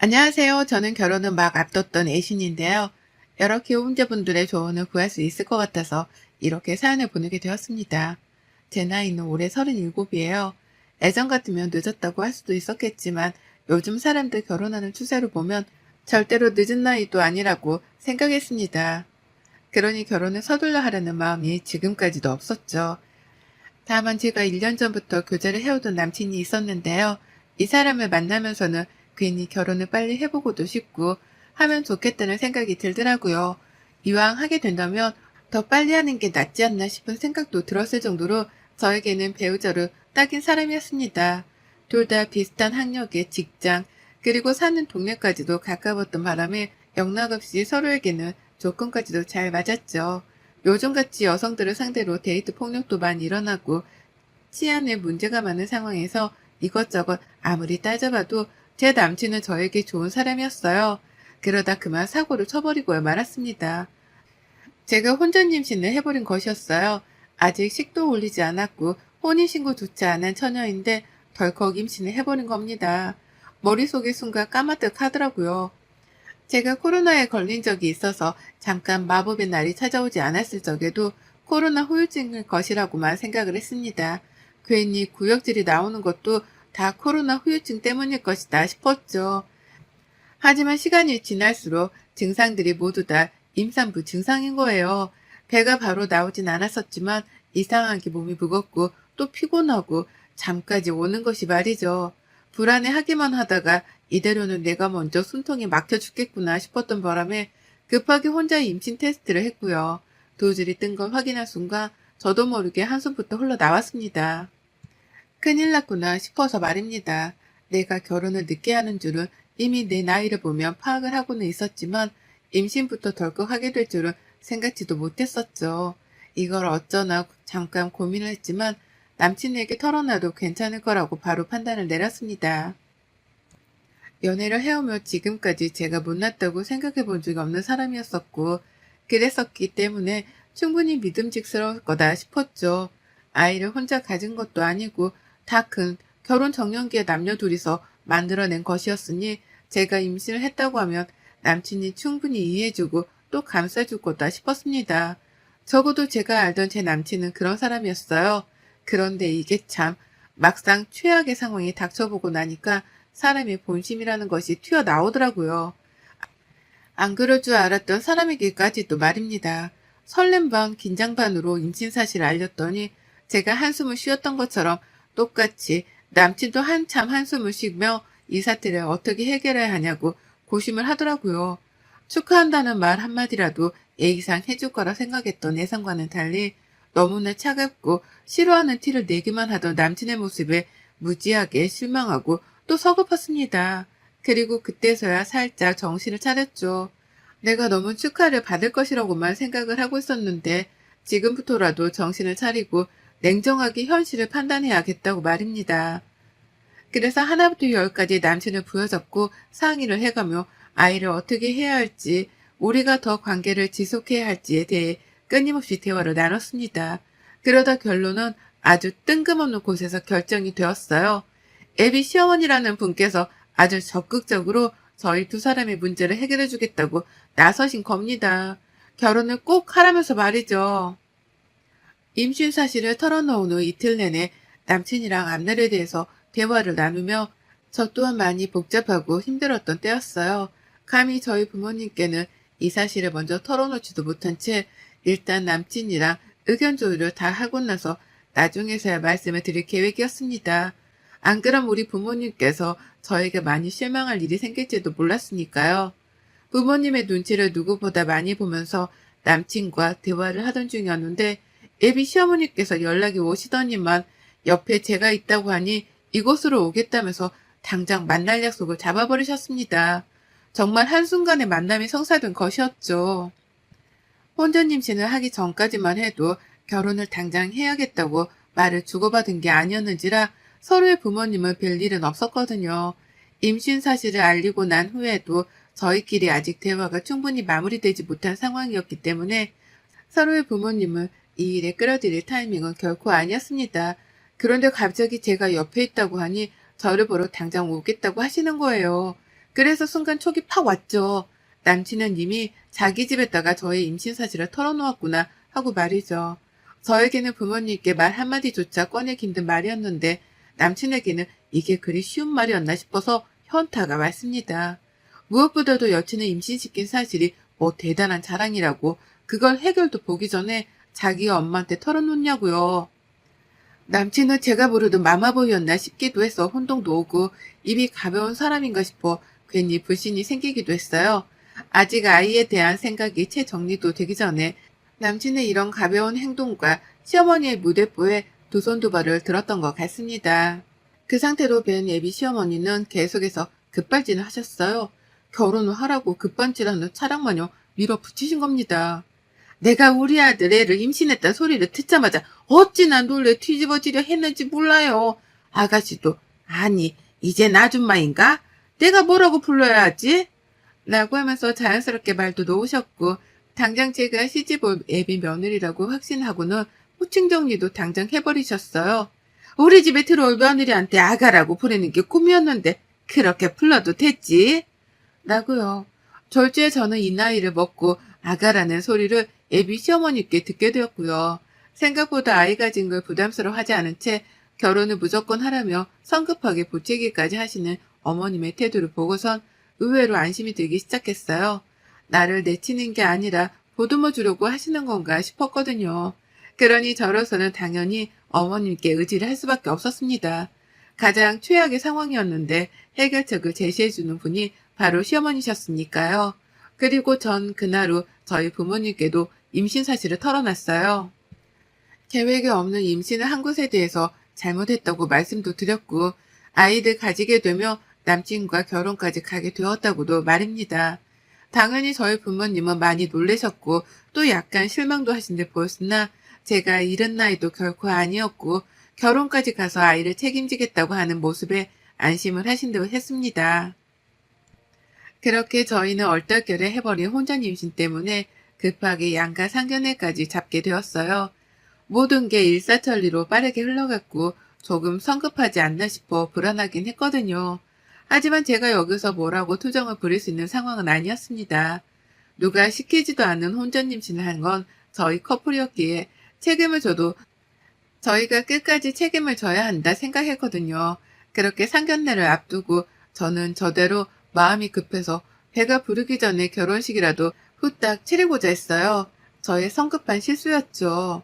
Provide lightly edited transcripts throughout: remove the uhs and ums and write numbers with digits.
안녕하세요. 저는 결혼을 막 앞뒀던 애신인데요. 여러 기혼자분들의 조언을 구할 수 있을 것 같아서 이렇게 사연을 보내게 되었습니다. 제 나이는 올해 37이에요. 예전 같으면 늦었다고 할 수도 있었겠지만 요즘 사람들 결혼하는 추세를 보면 절대로 늦은 나이도 아니라고 생각했습니다. 그러니 결혼을 서둘러 하려는 마음이 지금까지도 없었죠. 다만 제가 1년 전부터 교제를 해오던 남친이 있었는데요. 이 사람을 만나면서는 괜히 결혼을 빨리 해보고도 싶고 하면 좋겠다는 생각이 들더라고요. 이왕 하게 된다면 더 빨리 하는 게 낫지 않나 싶은 생각도 들었을 정도로 저에게는 배우자로 딱인 사람이었습니다. 둘 다 비슷한 학력의 직장, 그리고 사는 동네까지도 가까웠던 바람에 영락없이 서로에게는 조건까지도 잘 맞았죠. 요즘같이 여성들을 상대로 데이트 폭력도 많이 일어나고 치안에 문제가 많은 상황에서 이것저것 아무리 따져봐도 제 남친은 저에게 좋은 사람이었어요. 그러다 그만 사고를 쳐버리고 말았습니다. 제가 혼전 임신을 해버린 것이었어요. 아직 식도 올리지 않았고 혼인신고조차 안 한 처녀인데 덜컥 임신을 해버린 겁니다. 머릿속이 순간 까마득 하더라고요. 제가 코로나에 걸린 적이 있어서 잠깐 마법의 날이 찾아오지 않았을 적에도 코로나 후유증일 것이라고만 생각을 했습니다. 괜히 구역질이 나오는 것도 다 코로나 후유증 때문일 것이다 싶었죠. 하지만 시간이 지날수록 증상들이 모두 다 임산부 증상인 거예요. 배가 바로 나오진 않았었지만 이상하게 몸이 무겁고 또 피곤하고 잠까지 오는 것이 말이죠. 불안해하기만 하다가 이대로는 내가 먼저 숨통이 막혀 죽겠구나 싶었던 바람에 급하게 혼자 임신 테스트를 했고요. 도질이 뜬 걸 확인한 순간 저도 모르게 한숨부터 흘러나왔습니다. 큰일 났구나 싶어서 말입니다. 내가 결혼을 늦게 하는 줄은 이미 내 나이를 보면 파악을 하고는 있었지만 임신부터 덜컥 하게 될 줄은 생각지도 못했었죠. 이걸 어쩌나 잠깐 고민을 했지만 남친에게 털어놔도 괜찮을 거라고 바로 판단을 내렸습니다. 연애를 해오며 지금까지 제가 못났다고 생각해 본 적이 없는 사람이었었고, 그랬었기 때문에 충분히 믿음직스러울 거다 싶었죠. 아이를 혼자 가진 것도 아니고 다 큰 결혼 정년기에 남녀 둘이서 만들어낸 것이었으니 제가 임신을 했다고 하면 남친이 충분히 이해해주고 또 감싸줄 거다 싶었습니다. 적어도 제가 알던 제 남친은 그런 사람이었어요. 그런데 이게 참 막상 최악의 상황이 닥쳐보고 나니까 사람의 본심이라는 것이 튀어나오더라고요. 안 그럴 줄 알았던 사람에게까지도 말입니다. 설렘 반 긴장 반으로 임신 사실을 알렸더니 제가 한숨을 쉬었던 것처럼 똑같이 남친도 한참 한숨을 쉬며 이 사태를 어떻게 해결해야 하냐고 고심을 하더라고요. 축하한다는 말 한마디라도 예의상 해줄 거라 생각했던 예상과는 달리 너무나 차갑고 싫어하는 티를 내기만 하던 남친의 모습에 무지하게 실망하고 또 서글펐습니다. 그리고 그때서야 살짝 정신을 차렸죠. 내가 너무 축하를 받을 것이라고만 생각을 하고 있었는데 지금부터라도 정신을 차리고 냉정하게 현실을 판단해야겠다고 말입니다. 그래서 하나부터 열까지 남친을 부여잡고 상의를 해가며 아이를 어떻게 해야 할지, 우리가 더 관계를 지속해야 할지에 대해 끊임없이 대화를 나눴습니다. 그러다 결론은 아주 뜬금없는 곳에서 결정이 되었어요. 애비 시어머니라는 분께서 아주 적극적으로 저희 두 사람의 문제를 해결해 주겠다고 나서신 겁니다. 결혼을 꼭 하라면서 말이죠. 임신 사실을 털어놓은 후 이틀 내내 남친이랑 앞날에 대해서 대화를 나누며 저 또한 많이 복잡하고 힘들었던 때였어요. 감히 저희 부모님께는 이 사실을 먼저 털어놓지도 못한 채 일단 남친이랑 의견 조율을 다 하고 나서 나중에서야 말씀을 드릴 계획이었습니다. 안 그럼 우리 부모님께서 저에게 많이 실망할 일이 생길지도 몰랐으니까요. 부모님의 눈치를 누구보다 많이 보면서 남친과 대화를 하던 중이었는데 예비 시어머니께서 연락이 오시더니만 옆에 제가 있다고 하니 이곳으로 오겠다면서 당장 만날 약속을 잡아버리셨습니다. 정말 한순간에 만남이 성사된 것이었죠. 혼전 임신을 하기 전까지만 해도 결혼을 당장 해야겠다고 말을 주고받은 게 아니었는지라 서로의 부모님을 뵐 일은 없었거든요. 임신 사실을 알리고 난 후에도 저희끼리 아직 대화가 충분히 마무리되지 못한 상황이었기 때문에 서로의 부모님을 이 일에 끌어들일 타이밍은 결코 아니었습니다. 그런데 갑자기 제가 옆에 있다고 하니 저를 보러 당장 오겠다고 하시는 거예요. 그래서 순간 촉이 팍 왔죠. 남친은 이미 자기 집에다가 저의 임신 사실을 털어놓았구나 하고 말이죠. 저에게는 부모님께 말 한마디조차 꺼내기 힘든 말이었는데 남친에게는 이게 그리 쉬운 말이었나 싶어서 현타가 왔습니다. 무엇보다도 여친을 임신시킨 사실이 뭐 대단한 자랑이라고 그걸 해결도 보기 전에 자기 엄마한테 털어놓냐고요. 남친은 제가 모르던 마마보이였나 싶기도 해서 혼동도 오고 입이 가벼운 사람인가 싶어 괜히 불신이 생기기도 했어요. 아직 아이에 대한 생각이 채 정리도 되기 전에 남친의 이런 가벼운 행동과 시어머니의 무대뽀에 두 손 두 발을 들었던 것 같습니다. 그 상태로 뵌 예비 시어머니는 계속해서 급발진을 하셨어요. 결혼을 하라고 급발진하는 차량마냥 밀어붙이신 겁니다. 내가 우리 아들 애를 임신했다는 소리를 듣자마자 어찌나 놀래 뒤집어지려 했는지 몰라요. 아가씨도 아니 이젠 아줌마인가? 내가 뭐라고 불러야 하지? 라고 하면서 자연스럽게 말도 놓으셨고 당장 제가 시집올 애비 며느리라고 확신하고는 호칭 정리도 당장 해버리셨어요. 우리 집에 들어올 며느리한테 아가라고 부르는 게 꿈이었는데 그렇게 불러도 됐지? 라고요. 졸지에 저는 이 나이를 먹고 아가라는 소리를 애비 시어머니께 듣게 되었고요. 생각보다 아이 가진 걸 부담스러워하지 않은 채 결혼을 무조건 하라며 성급하게 부채기까지 하시는 어머님의 태도를 보고선 의외로 안심이 들기 시작했어요. 나를 내치는 게 아니라 보듬어 주려고 하시는 건가 싶었거든요. 그러니 저로서는 당연히 어머님께 의지를 할 수밖에 없었습니다. 가장 최악의 상황이었는데 해결책을 제시해주는 분이 바로 시어머니셨으니까요. 그리고 전 그날 후 저희 부모님께도 임신 사실을 털어놨어요. 계획에 없는 임신을 한 것에 대해서 잘못했다고 말씀도 드렸고 아이를 가지게 되며 남친과 결혼까지 가게 되었다고도 말입니다. 당연히 저희 부모님은 많이 놀라셨고 또 약간 실망도 하신 듯 보였으나 제가 이른 나이도 결코 아니었고 결혼까지 가서 아이를 책임지겠다고 하는 모습에 안심을 하신 듯 했습니다. 그렇게 저희는 얼떨결에 해버린 혼전 임신 때문에 급하게 양가 상견례까지 잡게 되었어요. 모든 게 일사천리로 빠르게 흘러갔고 조금 성급하지 않나 싶어 불안하긴 했거든요. 하지만 제가 여기서 뭐라고 투정을 부릴 수 있는 상황은 아니었습니다. 누가 시키지도 않은 혼전 임신을 한 건 저희 커플이었기에 책임을 져도 저희가 끝까지 책임을 져야 한다 생각했거든요. 그렇게 상견례를 앞두고 저는 저대로 마음이 급해서 배가 부르기 전에 결혼식이라도 후딱 치르고자 했어요. 저의 성급한 실수였죠.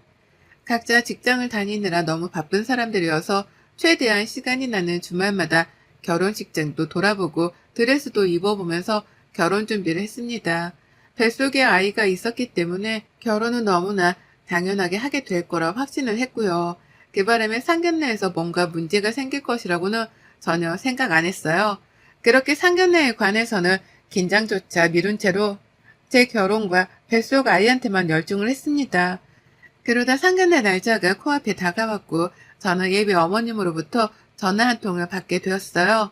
각자 직장을 다니느라 너무 바쁜 사람들이어서 최대한 시간이 나는 주말마다 결혼식장도 돌아보고 드레스도 입어보면서 결혼 준비를 했습니다. 뱃속에 아이가 있었기 때문에 결혼은 너무나 당연하게 하게 될 거라 확신을 했고요. 그 바람에 상견례에서 뭔가 문제가 생길 것이라고는 전혀 생각 안 했어요. 그렇게 상견례에 관해서는 긴장조차 미룬 채로 제 결혼과 뱃속 아이한테만 열중을 했습니다. 그러다 상견례 날짜가 코앞에 다가왔고 저는 예비 어머님으로부터 전화 한 통을 받게 되었어요.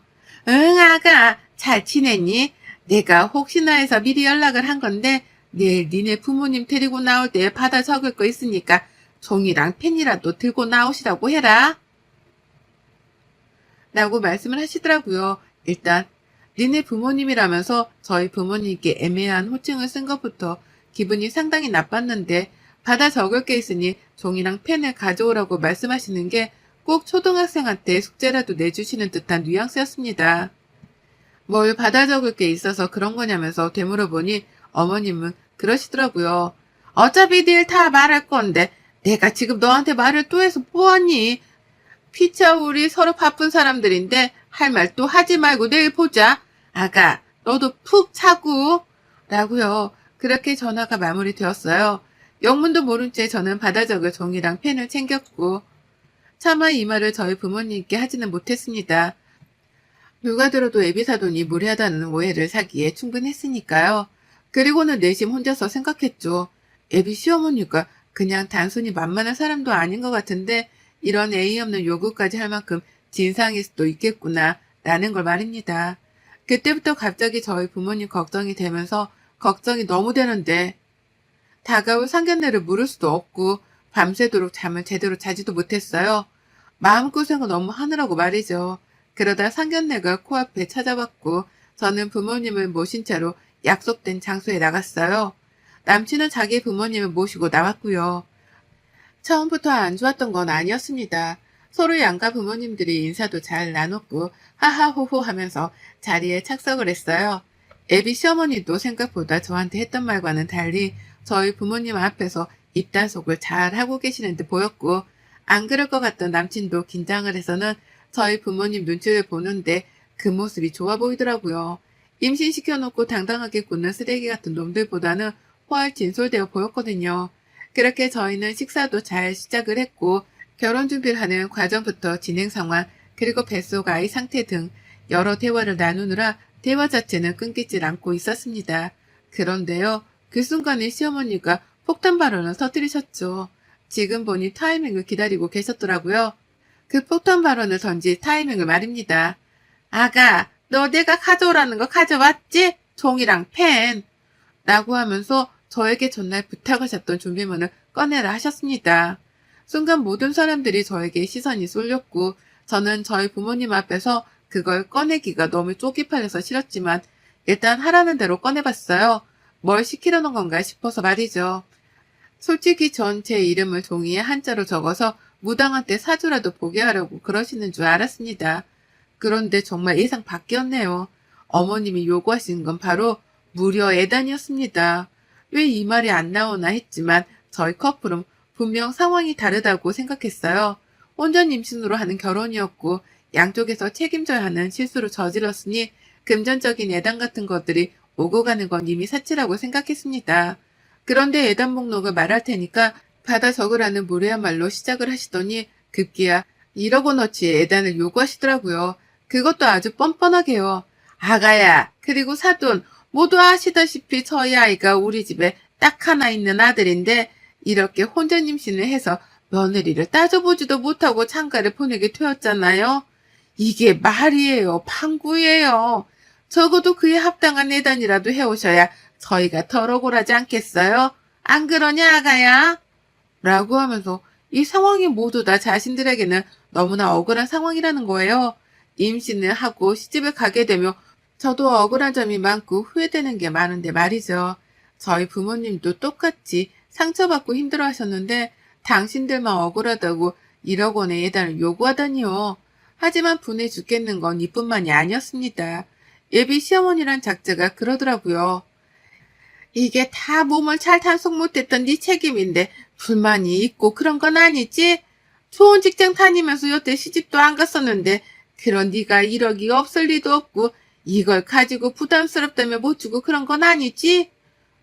응 아가 잘 지냈니? 내가 혹시나 해서 미리 연락을 한 건데 내일 니네 부모님 데리고 나올 때 받아 적을 거 있으니까 종이랑 펜이라도 들고 나오시라고 해라. 라고 말씀을 하시더라고요. 일단 니네 부모님이라면서 저희 부모님께 애매한 호칭을 쓴 것부터 기분이 상당히 나빴는데 받아 적을 게 있으니 종이랑 펜을 가져오라고 말씀하시는 게 꼭 초등학생한테 숙제라도 내주시는 듯한 뉘앙스였습니다. 뭘 받아 적을 게 있어서 그런 거냐면서 되물어보니 어머님은 그러시더라고요. 어차피 닐 다 말할 건데 내가 지금 너한테 말을 또 해서 뭐하니? 피차 우리 서로 바쁜 사람들인데 할 말 또 하지 말고 내일 보자. 아가 너도 푹 자고. 라고요. 그렇게 전화가 마무리되었어요. 영문도 모른 채 저는 받아 적을 종이랑 펜을 챙겼고 차마 이 말을 저희 부모님께 하지는 못했습니다. 누가 들어도 애비사돈이 무례하다는 오해를 사기에 충분했으니까요. 그리고는 내심 혼자서 생각했죠. 애비 시어머니가 그냥 단순히 만만한 사람도 아닌 것 같은데 이런 예의 없는 요구까지 할 만큼 진상일 수도 있겠구나 라는 걸 말입니다. 그때부터 갑자기 저희 부모님 걱정이 되면서 걱정이 너무 되는데 다가올 상견례를 물을 수도 없고 밤새도록 잠을 제대로 자지도 못했어요. 마음고생을 너무 하느라고 말이죠. 그러다 상견례가 코앞에 찾아왔고 저는 부모님을 모신 채로 약속된 장소에 나갔어요. 남친은 자기 부모님을 모시고 나왔고요. 처음부터 안 좋았던 건 아니었습니다. 서로 양가 부모님들이 인사도 잘 나눴고 하하호호 하면서 자리에 착석을 했어요. 애비 시어머니도 생각보다 저한테 했던 말과는 달리 저희 부모님 앞에서 입단속을 잘 하고 계시는 듯 보였고, 안 그럴 것 같던 남친도 긴장을 해서는 저희 부모님 눈치를 보는데 그 모습이 좋아 보이더라고요. 임신시켜놓고 당당하게 굽는 쓰레기 같은 놈들보다는 훨 진솔되어 보였거든요. 그렇게 저희는 식사도 잘 시작을 했고, 결혼 준비를 하는 과정부터 진행 상황, 그리고 뱃속 아이 상태 등 여러 대화를 나누느라 대화 자체는 끊기질 않고 있었습니다. 그런데요, 그 순간에 시어머니가 폭탄 발언을 터뜨리셨죠. 지금 보니 타이밍을 기다리고 계셨더라고요. 그 폭탄 발언을 던질 타이밍을 말입니다. 아가, 너 내가 가져오라는 거 가져왔지? 종이랑 펜. 라고 하면서 저에게 전날 부탁하셨던 준비물을 꺼내라 하셨습니다. 순간 모든 사람들이 저에게 시선이 쏠렸고, 저는 저희 부모님 앞에서 그걸 꺼내기가 너무 쪽이 팔려서 싫었지만 일단 하라는 대로 꺼내봤어요. 뭘 시키려는 건가 싶어서 말이죠. 솔직히 전 제 이름을 종이에 한자로 적어서 무당한테 사주라도 보게 하려고 그러시는 줄 알았습니다. 그런데 정말 예상 밖이었네요. 어머님이 요구하시는 건 바로 무려 예단이었습니다. 왜 이 말이 안 나오나 했지만 저희 커플은 분명 상황이 다르다고 생각했어요. 혼전 임신으로 하는 결혼이었고 양쪽에서 책임져야 하는 실수를 저질렀으니 금전적인 예단 같은 것들이 오고 가는 건 이미 사치라고 생각했습니다. 그런데 예단 목록을 말할 테니까 받아 적으라는 무례한 말로 시작을 하시더니 급기야 1억 원어치의 예단을 요구하시더라고요. 그것도 아주 뻔뻔하게요. 아가야, 그리고 사돈, 모두 아시다시피 저희 아이가 우리 집에 딱 하나 있는 아들인데 이렇게 혼전 임신을 해서 며느리를 따져보지도 못하고 창가를 보내게 되었잖아요. 이게 말이에요. 방구예요. 적어도 그에 합당한 예단이라도 해오셔야 저희가 덜 억울하지 않겠어요? 안 그러냐, 아가야? 라고 하면서 이 상황이 모두 다 자신들에게는 너무나 억울한 상황이라는 거예요. 임신을 하고 시집을 가게 되며 저도 억울한 점이 많고 후회되는 게 많은데 말이죠. 저희 부모님도 똑같이 상처받고 힘들어하셨는데 당신들만 억울하다고 1억 원의 예단을 요구하다니요. 하지만 분해 죽겠는 건 이뿐만이 아니었습니다. 예비 시어머니란 작자가 그러더라고요. 이게 다 몸을 잘 단속 못했던 네 책임인데 불만이 있고 그런 건 아니지? 좋은 직장 다니면서 여태 시집도 안 갔었는데 그런 네가 1억이 없을 리도 없고 이걸 가지고 부담스럽다며 못 주고 그런 건 아니지?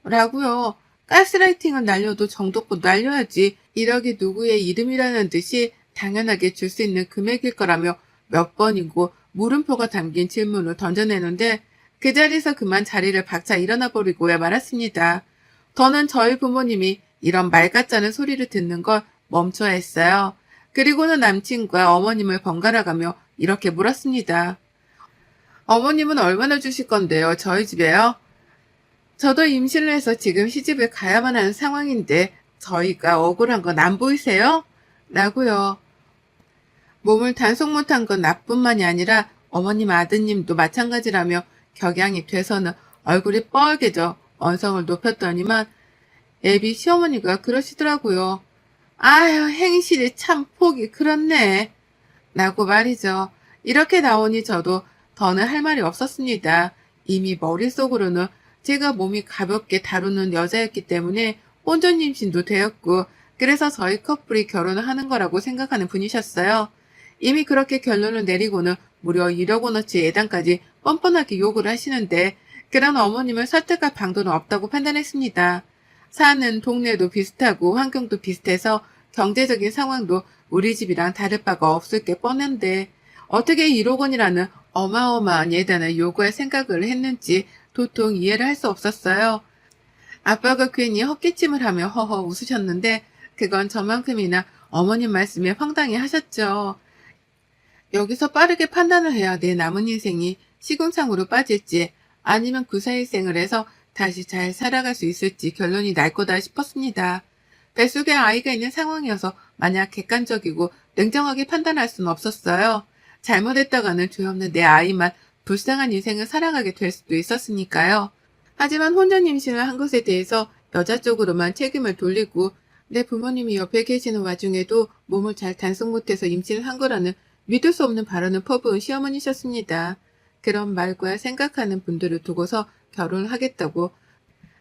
라고요. 가스라이팅은 날려도 정도껏 날려야지 1억이 누구의 이름이라는 듯이 당연하게 줄 수 있는 금액일 거라며 몇 번이고 물음표가 담긴 질문을 던져내는데 그 자리에서 그만 자리를 박차 일어나 버리고야 말았습니다. 저는 저희 부모님이 이런 말 같자는 소리를 듣는 걸 멈춰야 했어요. 그리고는 남친과 어머님을 번갈아 가며 이렇게 물었습니다. 어머님은 얼마나 주실 건데요? 저희 집에요? 저도 임신을 해서 지금 시집을 가야만 하는 상황인데 저희가 억울한 건 안 보이세요? 라고요. 몸을 단속 못한 건 나뿐만이 아니라 어머님 아드님도 마찬가지라며 격양이 돼서는 얼굴이 뻘개져 언성을 높였더니만 애비 시어머니가 그러시더라고요. 아휴, 행실이 참 폭이 그렇네. 라고 말이죠. 이렇게 나오니 저도 더는 할 말이 없었습니다. 이미 머릿속으로는 제가 몸이 가볍게 다루는 여자였기 때문에 혼전 임신도 되었고 그래서 저희 커플이 결혼을 하는 거라고 생각하는 분이셨어요. 이미 그렇게 결론을 내리고는 무려 1억 원어치 예단까지 뻔뻔하게 요구를 하시는데 그런 어머님을 설득할 방도는 없다고 판단했습니다. 사는 동네도 비슷하고 환경도 비슷해서 경제적인 상황도 우리 집이랑 다를 바가 없을 게 뻔한데 어떻게 1억 원이라는 어마어마한 예단을 요구할 생각을 했는지 도통 이해를 할 수 없었어요. 아빠가 괜히 헛기침을 하며 허허 웃으셨는데 그건 저만큼이나 어머님 말씀에 황당해 하셨죠. 여기서 빠르게 판단을 해야 내 남은 인생이 시궁창으로 빠질지 아니면 구사일생을 해서 다시 잘 살아갈 수 있을지 결론이 날 거다 싶었습니다. 뱃속에 아이가 있는 상황이어서 마냥 객관적이고 냉정하게 판단할 수는 없었어요. 잘못했다가는 죄 없는 내 아이만 불쌍한 인생을 살아가게 될 수도 있었으니까요. 하지만 혼전 임신을 한 것에 대해서 여자 쪽으로만 책임을 돌리고 내 부모님이 옆에 계시는 와중에도 몸을 잘 단속 못해서 임신을 한 거라는 믿을 수 없는 발언을 퍼부은 시어머니셨습니다. 그런 말과 생각하는 분들을 두고서 결혼을 하겠다고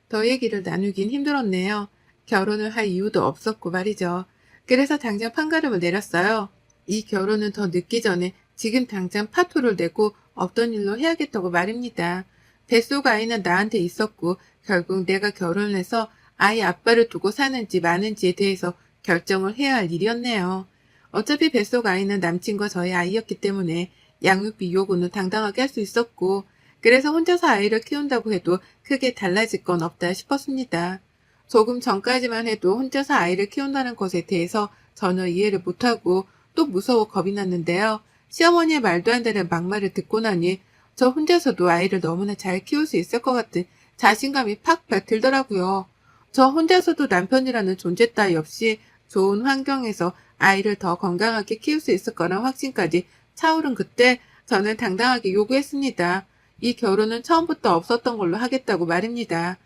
더 얘기를 나누긴 힘들었네요. 결혼을 할 이유도 없었고 말이죠. 그래서 당장 판가름을 내렸어요. 이 결혼은 더 늦기 전에 지금 당장 파토를 내고 없던 일로 해야겠다고 말입니다. 뱃속 아이는 나한테 있었고 결국 내가 결혼을 해서 아이 아빠를 두고 사는지 마는지에 대해서 결정을 해야 할 일이었네요. 어차피 뱃속 아이는 남친과 저의 아이였기 때문에 양육비 요구는 당당하게 할 수 있었고 그래서 혼자서 아이를 키운다고 해도 크게 달라질 건 없다 싶었습니다. 조금 전까지만 해도 혼자서 아이를 키운다는 것에 대해서 전혀 이해를 못하고 또 무서워 겁이 났는데요. 시어머니의 말도 안 되는 막말을 듣고 나니 저 혼자서도 아이를 너무나 잘 키울 수 있을 것 같은 자신감이 팍팍 들더라고요. 저 혼자서도 남편이라는 존재 따위 없이 좋은 환경에서 아이를 더 건강하게 키울 수 있을 거란 확신까지 차오른 그때 저는 당당하게 요구했습니다. 이 결혼은 처음부터 없었던 걸로 하겠다고 말입니다.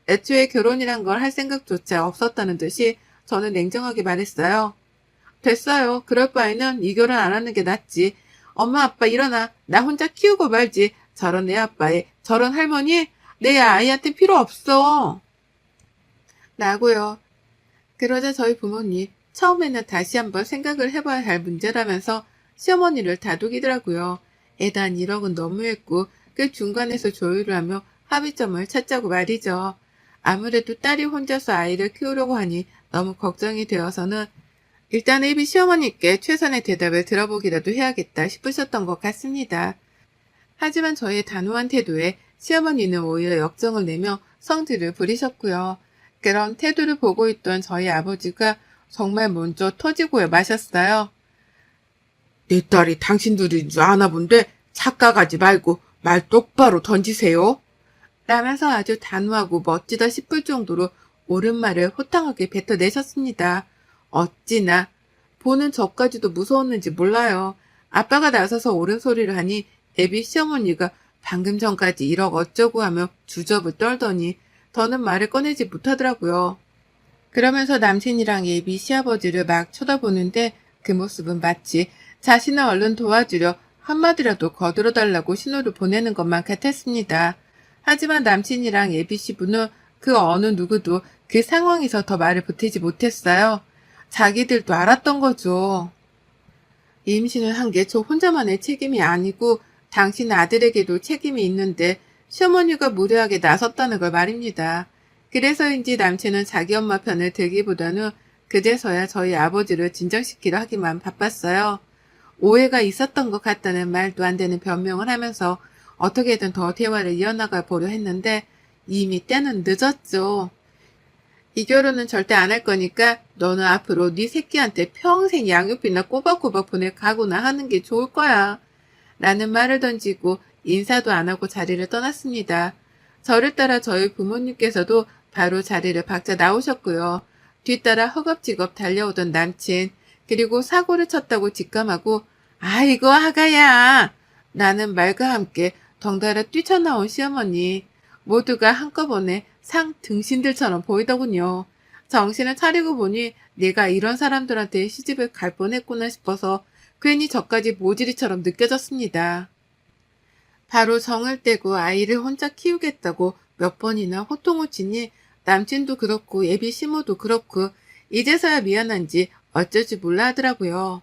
애초에 결혼이란 걸 할 생각조차 없었다는 듯이 저는 냉정하게 말했어요. 됐어요. 그럴 바에는 이 결혼 안 하는 게 낫지. 엄마 아빠 일어나. 나 혼자 키우고 말지. 저런 내 아빠에 저런 할머니 내 아이한테 필요 없어. 라고요. 그러자 저희 부모님 처음에는 다시 한번 생각을 해봐야 할 문제라면서 시어머니를 다독이더라고요. 애단 1억은 너무했고 그 중간에서 조율을 하며 합의점을 찾자고 말이죠. 아무래도 딸이 혼자서 아이를 키우려고 하니 너무 걱정이 되어서는 일단 애비 시어머니께 최선의 대답을 들어보기라도 해야겠다 싶으셨던 것 같습니다. 하지만 저의 단호한 태도에 시어머니는 오히려 역정을 내며 성질을 부리셨고요. 그런 태도를 보고 있던 저희 아버지가 정말 먼저 터지고야 마셨어요. 내 딸이 당신들인 줄 아나 본데 착각하지 말고 말 똑바로 던지세요. 라면서 아주 단호하고 멋지다 싶을 정도로 옳은 말을 호탕하게 뱉어내셨습니다. 어찌나 보는 저까지도 무서웠는지 몰라요. 아빠가 나서서 옳은 소리를 하니 애비 시어머니가 방금 전까지 1억 어쩌고 하며 주접을 떨더니 더는 말을 꺼내지 못하더라고요. 그러면서 남친이랑 예비 시아버지를 막 쳐다보는데 그 모습은 마치 자신을 얼른 도와주려 한마디라도 거들어달라고 신호를 보내는 것만 같았습니다. 하지만 남친이랑 예비 시부는 그 어느 누구도 그 상황에서 더 말을 보태지 못했어요. 자기들도 알았던 거죠. 임신을 한 게 저 혼자만의 책임이 아니고 당신 아들에게도 책임이 있는데 시어머니가 무례하게 나섰다는 걸 말입니다. 그래서인지 남친은 자기 엄마 편을 들기보다는 그제서야 저희 아버지를 진정시키려 하기만 바빴어요. 오해가 있었던 것 같다는 말도 안 되는 변명을 하면서 어떻게든 더 대화를 이어나가 보려 했는데 이미 때는 늦었죠. 이 결혼은 절대 안 할 거니까 너는 앞으로 네 새끼한테 평생 양육비나 꼬박꼬박 보낼 각오나 하는 게 좋을 거야. 라는 말을 던지고 인사도 안 하고 자리를 떠났습니다. 저를 따라 저희 부모님께서도 바로 자리를 박차 나오셨고요. 뒤따라 허겁지겁 달려오던 남친, 그리고 사고를 쳤다고 직감하고 아이고 아가야! 라는 말과 함께 덩달아 뛰쳐나온 시어머니, 모두가 한꺼번에 상 등신들처럼 보이더군요. 정신을 차리고 보니 내가 이런 사람들한테 시집을 갈 뻔했구나 싶어서 괜히 저까지 모질이처럼 느껴졌습니다. 바로 정을 떼고 아이를 혼자 키우겠다고 몇 번이나 호통을 치니 남친도 그렇고 예비 시모도 그렇고 이제서야 미안한지 어쩔 줄 몰라 하더라고요.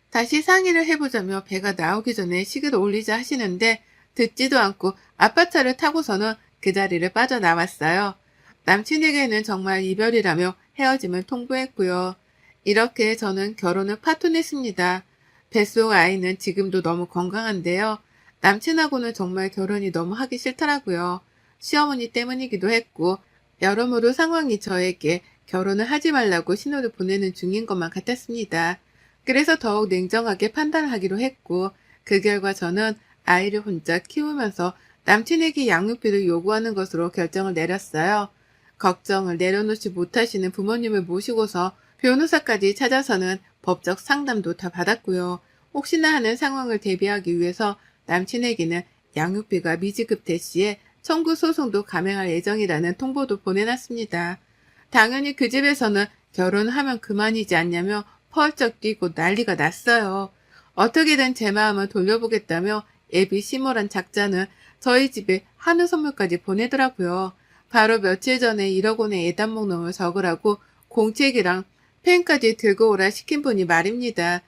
다시 상의를 해보자며 배가 나오기 전에 식을 올리자 하시는데 듣지도 않고 아빠 차를 타고서는 그 자리를 빠져나왔어요. 남친에게는 정말 이별이라며 헤어짐을 통보했고요. 이렇게 저는 결혼을 파토냈습니다. 뱃속 아이는 지금도 너무 건강한데요. 남친하고는 정말 결혼이 너무 하기 싫더라고요. 시어머니 때문이기도 했고 여러모로 상황이 저에게 결혼을 하지 말라고 신호를 보내는 중인 것만 같았습니다. 그래서 더욱 냉정하게 판단하기로 했고 그 결과 저는 아이를 혼자 키우면서 남친에게 양육비를 요구하는 것으로 결정을 내렸어요. 걱정을 내려놓지 못하시는 부모님을 모시고서 변호사까지 찾아서는 법적 상담도 다 받았고요. 혹시나 하는 상황을 대비하기 위해서 남친에게는 양육비가 미지급 대시에 청구 소송도 감행할 예정이라는 통보도 보내놨습니다. 당연히 그 집에서는 결혼하면 그만이지 않냐며 펄쩍 뛰고 난리가 났어요. 어떻게든 제 마음을 돌려보겠다며 애비 심오란 작자는 저희 집에 한우 선물까지 보내더라고요. 바로 며칠 전에 1억 원의 예단목록을 적으라고 공책이랑 펜까지 들고 오라 시킨 분이 말입니다.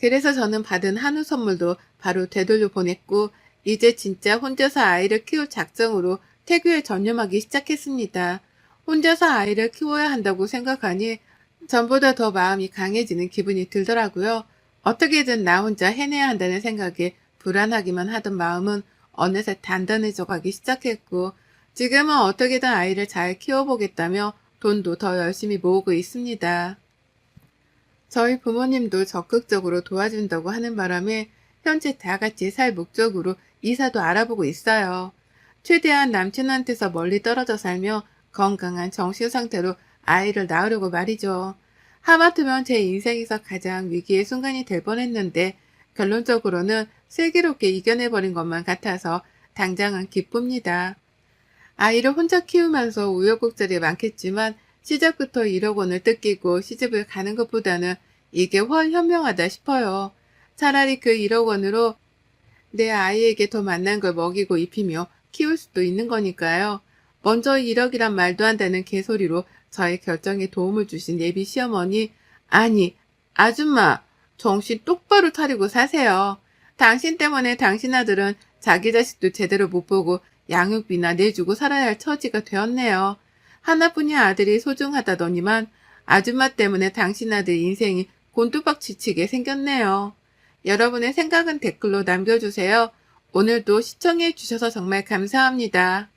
그래서 저는 받은 한우 선물도 바로 되돌려 보냈고 이제 진짜 혼자서 아이를 키울 작정으로 태교에 전념하기 시작했습니다. 혼자서 아이를 키워야 한다고 생각하니 전보다 더 마음이 강해지는 기분이 들더라고요. 어떻게든 나 혼자 해내야 한다는 생각에 불안하기만 하던 마음은 어느새 단단해져 가기 시작했고 지금은 어떻게든 아이를 잘 키워보겠다며 돈도 더 열심히 모으고 있습니다. 저희 부모님도 적극적으로 도와준다고 하는 바람에 현재 다 같이 살 목적으로 이사도 알아보고 있어요. 최대한 남친한테서 멀리 떨어져 살며 건강한 정신 상태로 아이를 낳으려고 말이죠. 하마터면 제 인생에서 가장 위기의 순간이 될 뻔했는데 결론적으로는 슬기롭게 이겨내버린 것만 같아서 당장은 기쁩니다. 아이를 혼자 키우면서 우여곡절이 많겠지만 시작부터 1억 원을 뜯기고 시집을 가는 것보다는 이게 훨 현명하다 싶어요. 차라리 그 1억 원으로 내 아이에게 더 맛난 걸 먹이고 입히며 키울 수도 있는 거니까요. 먼저 1억이란 말도 안 되는 개소리로 저의 결정에 도움을 주신 예비 시어머니, 아니, 아줌마, 정신 똑바로 차리고 사세요. 당신 때문에 당신 아들은 자기 자식도 제대로 못 보고 양육비나 내주고 살아야 할 처지가 되었네요. 하나뿐인 아들이 소중하다더니만 아줌마 때문에 당신 아들 인생이 곤두박 지치게 생겼네요. 여러분의 생각은 댓글로 남겨주세요. 오늘도 시청해 주셔서 정말 감사합니다.